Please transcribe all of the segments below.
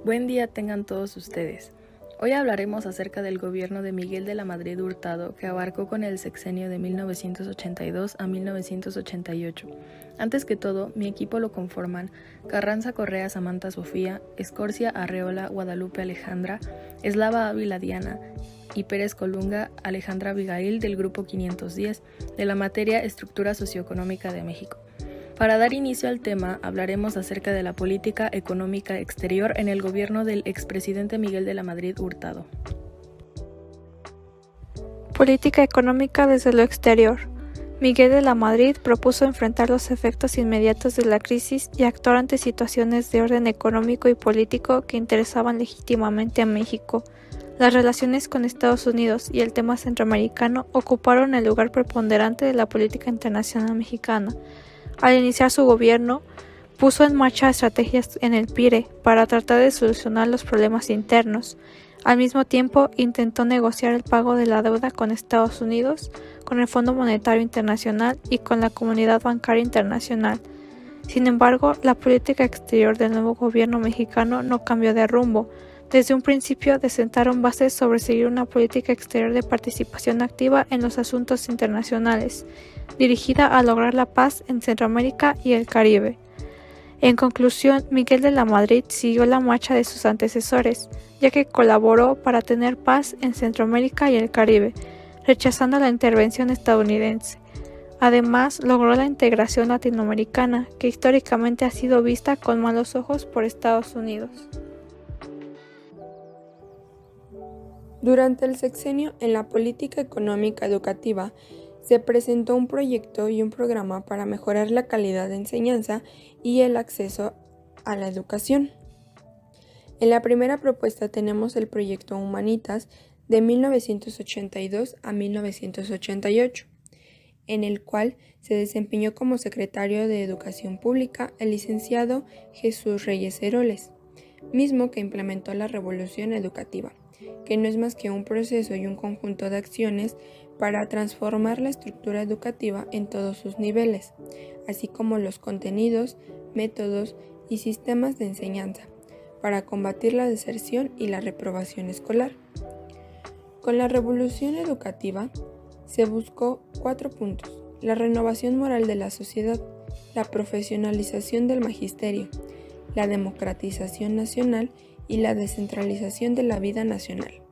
Buen día tengan todos ustedes. Hoy hablaremos acerca del gobierno de Miguel de la Madrid Hurtado, que abarcó con el sexenio de 1982 a 1988. Antes que todo, mi equipo lo conforman Carranza Correa Samantha Sofía, Escorcia Arreola Guadalupe Alejandra, Eslava Ávila Diana y Pérez Colunga Alejandra Abigail del Grupo 510 de la materia Estructura Socioeconómica de México. Para dar inicio al tema, hablaremos acerca de la política económica exterior en el gobierno del expresidente Miguel de la Madrid Hurtado. Política económica desde lo exterior. Miguel de la Madrid propuso enfrentar los efectos inmediatos de la crisis y actuar ante situaciones de orden económico y político que interesaban legítimamente a México. Las relaciones con Estados Unidos y el tema centroamericano ocuparon el lugar preponderante de la política internacional mexicana. Al iniciar su gobierno, puso en marcha estrategias en el PIRE para tratar de solucionar los problemas internos. Al mismo tiempo, intentó negociar el pago de la deuda con Estados Unidos, con el Fondo Monetario Internacional y con la Comunidad Bancaria Internacional. Sin embargo, la política exterior del nuevo gobierno mexicano no cambió de rumbo. Desde un principio sentaron bases sobre seguir una política exterior de participación activa en los asuntos internacionales, dirigida a lograr la paz en Centroamérica y el Caribe. En conclusión, Miguel de la Madrid siguió la marcha de sus antecesores, ya que colaboró para tener paz en Centroamérica y el Caribe, rechazando la intervención estadounidense. Además, logró la integración latinoamericana, que históricamente ha sido vista con malos ojos por Estados Unidos. Durante el sexenio en la política económica educativa, se presentó un proyecto y un programa para mejorar la calidad de enseñanza y el acceso a la educación. En la primera propuesta tenemos el proyecto Humanitas de 1982 a 1988, en el cual se desempeñó como secretario de Educación Pública el licenciado Jesús Reyes Heroles, mismo que implementó la revolución educativa, que no es más que un proceso y un conjunto de acciones para transformar la estructura educativa en todos sus niveles, así como los contenidos, métodos y sistemas de enseñanza, para combatir la deserción y la reprobación escolar. Con la revolución educativa se buscó 4 puntos: la renovación moral de la sociedad, la profesionalización del magisterio, la democratización nacional y la descentralización de la vida nacional.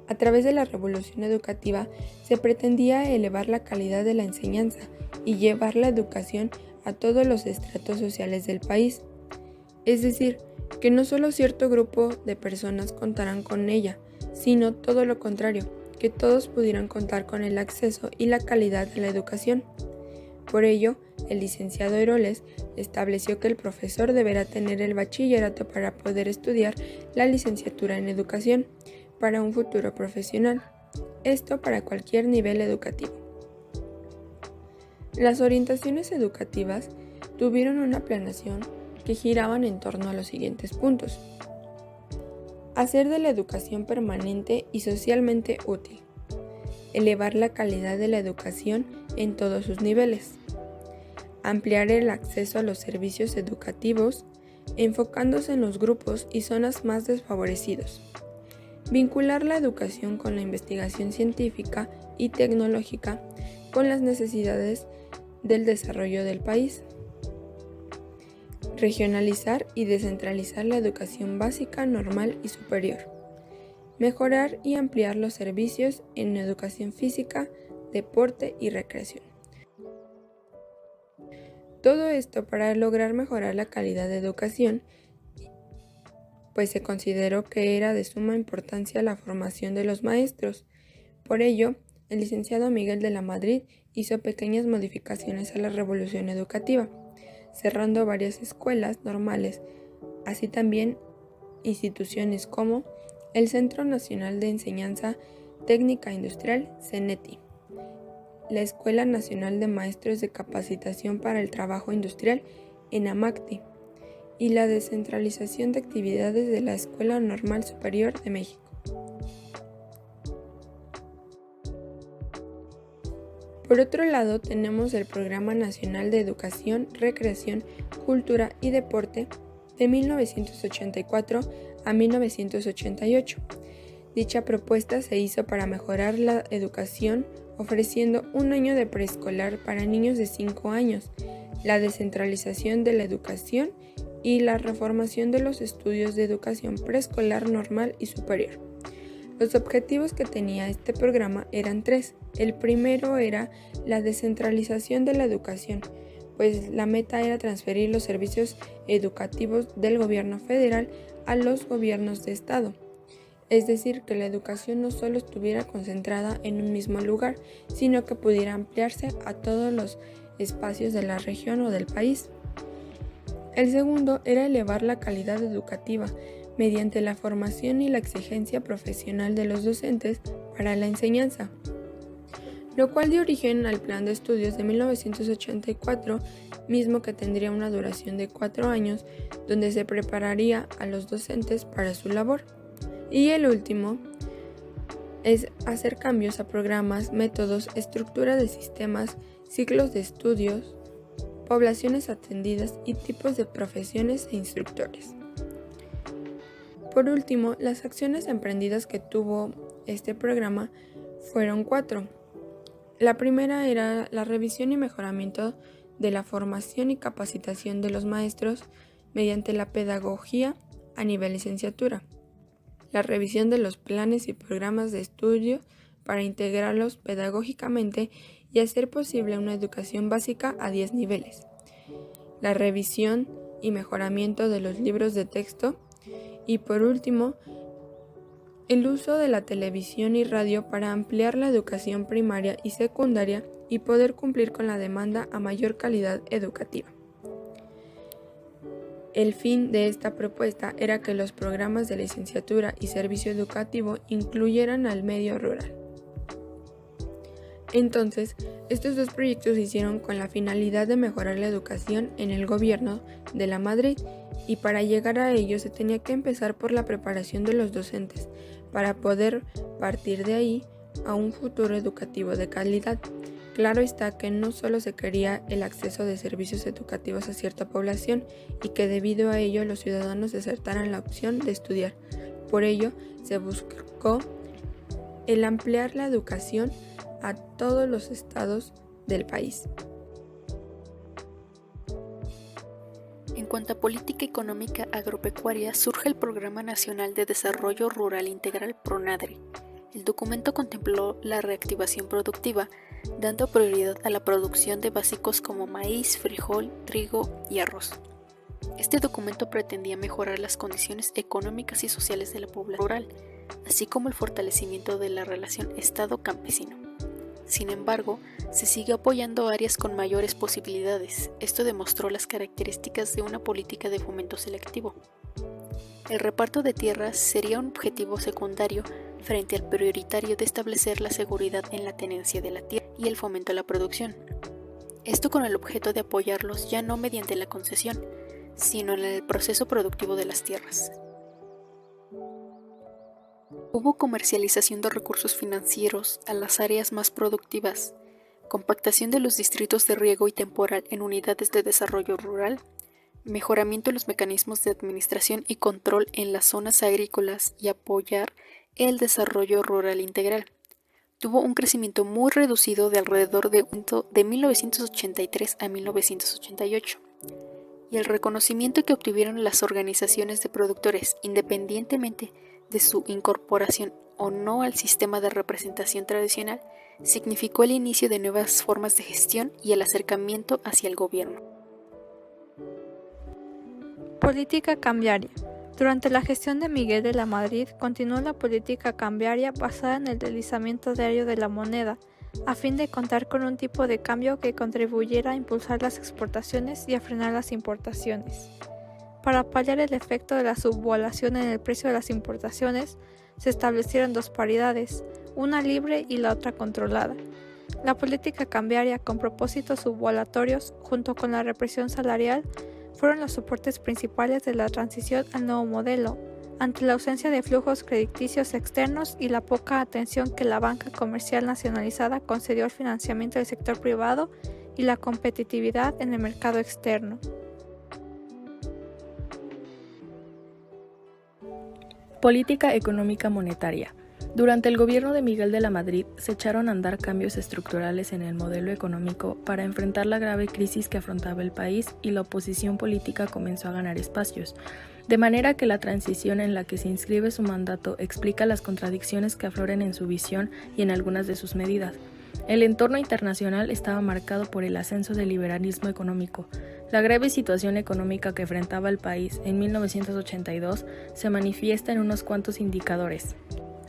A través de la revolución educativa se pretendía elevar la calidad de la enseñanza y llevar la educación a todos los estratos sociales del país. Es decir, que no solo cierto grupo de personas contarán con ella, sino todo lo contrario, que todos pudieran contar con el acceso y la calidad de la educación. Por ello, el licenciado Heroles estableció que el profesor deberá tener el bachillerato para poder estudiar la licenciatura en educación para un futuro profesional, esto para cualquier nivel educativo. Las orientaciones educativas tuvieron una planeación que giraban en torno a los siguientes puntos: hacer de la educación permanente y socialmente útil, elevar la calidad de la educación en todos sus niveles, ampliar el acceso a los servicios educativos, enfocándose en los grupos y zonas más desfavorecidos, vincular la educación con la investigación científica y tecnológica con las necesidades del desarrollo del país, regionalizar y descentralizar la educación básica, normal y superior, mejorar y ampliar los servicios en educación física, deporte y recreación. Todo esto para lograr mejorar la calidad de educación, pues se consideró que era de suma importancia la formación de los maestros. Por ello, el licenciado Miguel de la Madrid hizo pequeñas modificaciones a la revolución educativa, cerrando varias escuelas normales, así también instituciones como el Centro Nacional de Enseñanza Técnica Industrial, CENETI, la Escuela Nacional de Maestros de Capacitación para el Trabajo Industrial, ENAMACTI, y la descentralización de actividades de la Escuela Normal Superior de México. Por otro lado, tenemos el Programa Nacional de Educación, Recreación, Cultura y Deporte de 1984 a 1988. Dicha propuesta se hizo para mejorar la educación, ofreciendo un año de preescolar para niños de 5 años, la descentralización de la educación y la reformación de los estudios de educación preescolar normal y superior. Los objetivos que tenía este programa eran 3. El primero era la descentralización de la educación, pues la meta era transferir los servicios educativos del gobierno federal a los gobiernos de estado. Es decir, que la educación no solo estuviera concentrada en un mismo lugar, sino que pudiera ampliarse a todos los espacios de la región o del país. El segundo era elevar la calidad educativa mediante la formación y la exigencia profesional de los docentes para la enseñanza, lo cual dio origen al Plan de Estudios de 1984, mismo que tendría una duración de 4 años, donde se prepararía a los docentes para su labor. Y el último es hacer cambios a programas, métodos, estructura de sistemas, ciclos de estudios, poblaciones atendidas y tipos de profesiones e instructores. Por último, las acciones emprendidas que tuvo este programa fueron 4. La primera era la revisión y mejoramiento de la formación y capacitación de los maestros mediante la pedagogía a nivel licenciatura. La revisión de los planes y programas de estudio para integrarlos pedagógicamente y hacer posible una educación básica a 10 niveles. La revisión y mejoramiento de los libros de texto. Y por último, el uso de la televisión y radio para ampliar la educación primaria y secundaria y poder cumplir con la demanda a mayor calidad educativa. El fin de esta propuesta era que los programas de licenciatura y servicio educativo incluyeran al medio rural. Entonces, estos dos proyectos se hicieron con la finalidad de mejorar la educación en el gobierno de la Madrid, y para llegar a ello se tenía que empezar por la preparación de los docentes, para poder partir de ahí a un futuro educativo de calidad. Claro está que no solo se quería el acceso de servicios educativos a cierta población y que debido a ello los ciudadanos desertaran la opción de estudiar. Por ello se buscó el ampliar la educación a todos los estados del país. En cuanto a política económica agropecuaria, surge el Programa Nacional de Desarrollo Rural Integral PRONADRE. El documento contempló la reactivación productiva, dando prioridad a la producción de básicos como maíz, frijol, trigo y arroz. Este documento pretendía mejorar las condiciones económicas y sociales de la población rural, así como el fortalecimiento de la relación Estado-campesino. Sin embargo, se sigue apoyando áreas con mayores posibilidades. Esto demostró las características de una política de fomento selectivo. El reparto de tierras sería un objetivo secundario frente al prioritario de establecer la seguridad en la tenencia de la tierra y el fomento a la producción. Esto con el objeto de apoyarlos ya no mediante la concesión, sino en el proceso productivo de las tierras. Hubo comercialización de recursos financieros a las áreas más productivas, compactación de los distritos de riego y temporal en unidades de desarrollo rural, mejoramiento de los mecanismos de administración y control en las zonas agrícolas y apoyar el desarrollo rural integral. Tuvo un crecimiento muy reducido de alrededor de 1983 a 1988. Y el reconocimiento que obtuvieron las organizaciones de productores, independientemente de su incorporación o no al sistema de representación tradicional, significó el inicio de nuevas formas de gestión y el acercamiento hacia el gobierno. Política cambiaria. Durante la gestión de Miguel de la Madrid, continuó la política cambiaria basada en el deslizamiento diario de la moneda, a fin de contar con un tipo de cambio que contribuyera a impulsar las exportaciones y a frenar las importaciones. Para paliar el efecto de la subvaluación en el precio de las importaciones, se establecieron dos paridades, una libre y la otra controlada. La política cambiaria con propósitos subvaluatorios, junto con la represión salarial, fueron los soportes principales de la transición al nuevo modelo, ante la ausencia de flujos crediticios externos y la poca atención que la banca comercial nacionalizada concedió al financiamiento del sector privado y la competitividad en el mercado externo. Política económica monetaria. Durante el gobierno de Miguel de la Madrid se echaron a andar cambios estructurales en el modelo económico para enfrentar la grave crisis que afrontaba el país y la oposición política comenzó a ganar espacios, de manera que la transición en la que se inscribe su mandato explica las contradicciones que afloran en su visión y en algunas de sus medidas. El entorno internacional estaba marcado por el ascenso del liberalismo económico. La grave situación económica que enfrentaba el país en 1982 se manifiesta en unos cuantos indicadores.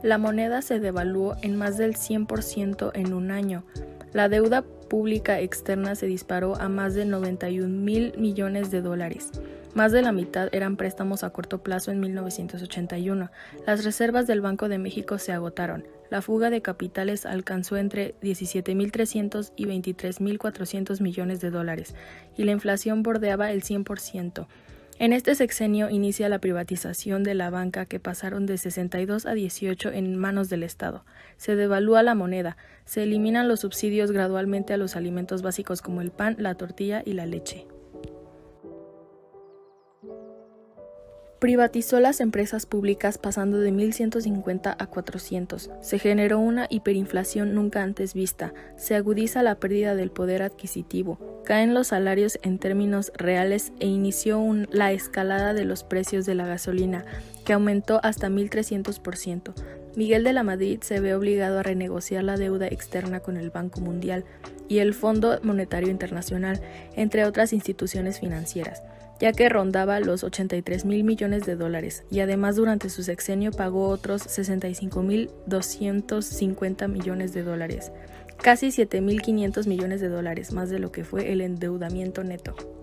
La moneda se devaluó en más del 100% en un año. La deuda pública externa se disparó a más de 91.000 millones de dólares. Más de la mitad eran préstamos a corto plazo en 1981. Las reservas del Banco de México se agotaron. La fuga de capitales alcanzó entre 17.300 y 23.400 millones de dólares y la inflación bordeaba el 100%. En este sexenio inicia la privatización de la banca que pasaron de 62 a 18 en manos del Estado. Se devalúa la moneda, se eliminan los subsidios gradualmente a los alimentos básicos como el pan, la tortilla y la leche. Privatizó las empresas públicas pasando de 1.150 a 400. Se generó una hiperinflación nunca antes vista. Se agudiza la pérdida del poder adquisitivo. Caen los salarios en términos reales e inició la escalada de los precios de la gasolina, que aumentó hasta 1.300%. Miguel de la Madrid se ve obligado a renegociar la deuda externa con el Banco Mundial y el Fondo Monetario Internacional, entre otras instituciones financieras, ya que rondaba los 83.000 millones de dólares, y además durante su sexenio pagó otros 65.250 millones de dólares, casi 7.500 millones de dólares, más de lo que fue el endeudamiento neto.